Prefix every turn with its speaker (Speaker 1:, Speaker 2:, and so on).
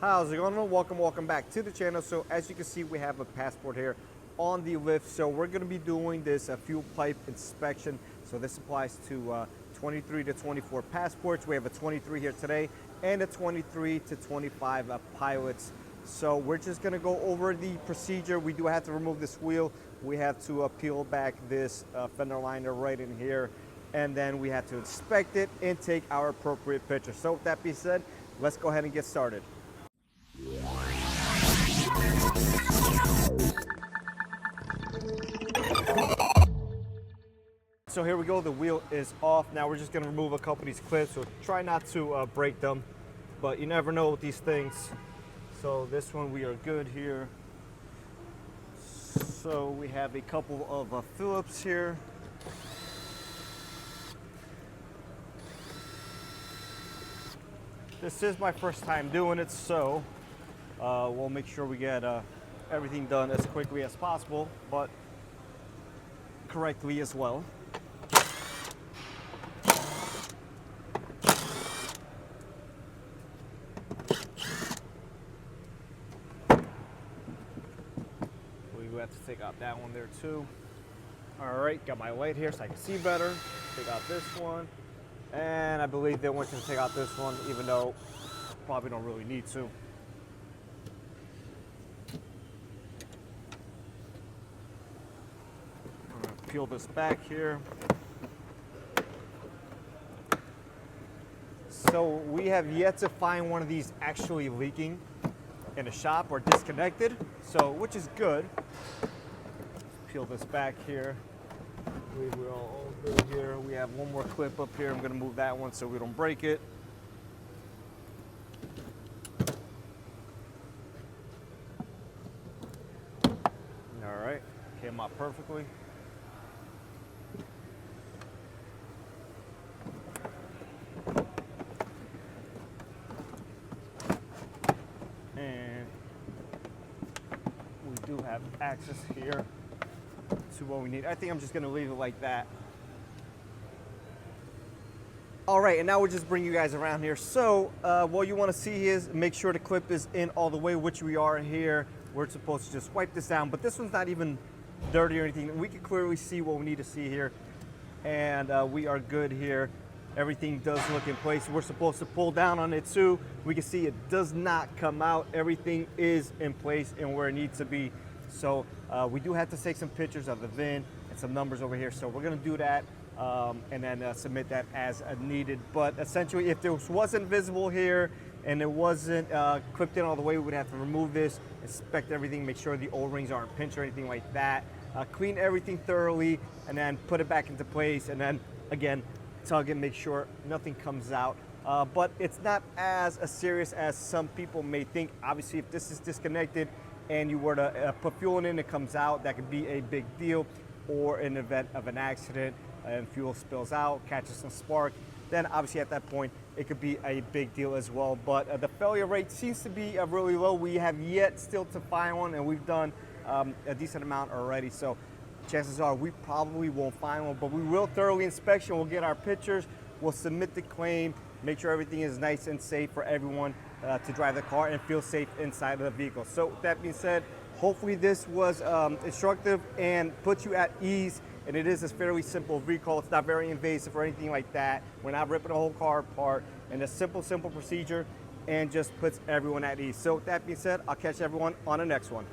Speaker 1: How's it going? Welcome back to the channel. So as you can see, we have a passport here on the lift. So we're going to be doing this fuel pipe inspection. So this applies to 23 to 24 passports. We have a 23 here today and a 23 to 25 pilots. So we're just going to go over the procedure. We do have to remove this wheel. We have to peel back this fender liner right in here, and then we have to inspect it and take our appropriate picture. So with that being said, let's go ahead and get started. So here we go, the wheel is off. Now we're just gonna remove a couple of these clips, so try not to break them, but you never know with these things. So this one we are good here. So we have a couple of Phillips here. This is my first time doing it, so we'll make sure we get everything done as quickly as possible, but correctly as well. We have to take out that one there too. All right, got my light here so I can see better. Take out this one. And I believe they want you to take out this one, even though probably don't really need to. I'm gonna peel this back here. So we have yet to find one of these actually leaking in a shop or disconnected, so which is good. Peel this back here. I believe we're all good here. We have one more clip up here. I'm going to move that one so we don't break it. All right, came out perfectly. And we do have access here to what we need. I think I'm just gonna leave it like that. All right, and now we'll just bring you guys around here. So what you wanna see is make sure the clip is in all the way, which we are here. We're supposed to just wipe this down, but this one's not even dirty or anything. We can clearly see what we need to see here, and we are good here. Everything does look in place. We're supposed to pull down on it too. We can see it does not come out. Everything is in place and where it needs to be. So we do have to take some pictures of the VIN and some numbers over here. So we're gonna do that and then submit that as needed. But essentially, if this wasn't visible here and it wasn't clipped in all the way, we would have to remove this, inspect everything, make sure the O-rings aren't pinched or anything like that. Clean everything thoroughly and then put it back into place. And then again, tug it, make sure nothing comes out. But it's not as serious as some people may think. Obviously, if this is disconnected and you were to put fuel in and it comes out, that could be a big deal. Or in the event of an accident and fuel spills out, catches some spark, then obviously at that point, it could be a big deal as well. But the failure rate seems to be really low. We have yet still to find one, and we've done a decent amount already. So chances are we probably won't find one, but we will thoroughly inspection. We'll get our pictures, we'll submit the claim, make sure everything is nice and safe for everyone to drive the car and feel safe inside of the vehicle. So with that being said, hopefully this was instructive and puts you at ease. And it is a fairly simple recall. It's not very invasive or anything like that. We're not ripping the whole car apart. And a simple procedure and just puts everyone at ease. So with that being said, I'll catch everyone on the next one.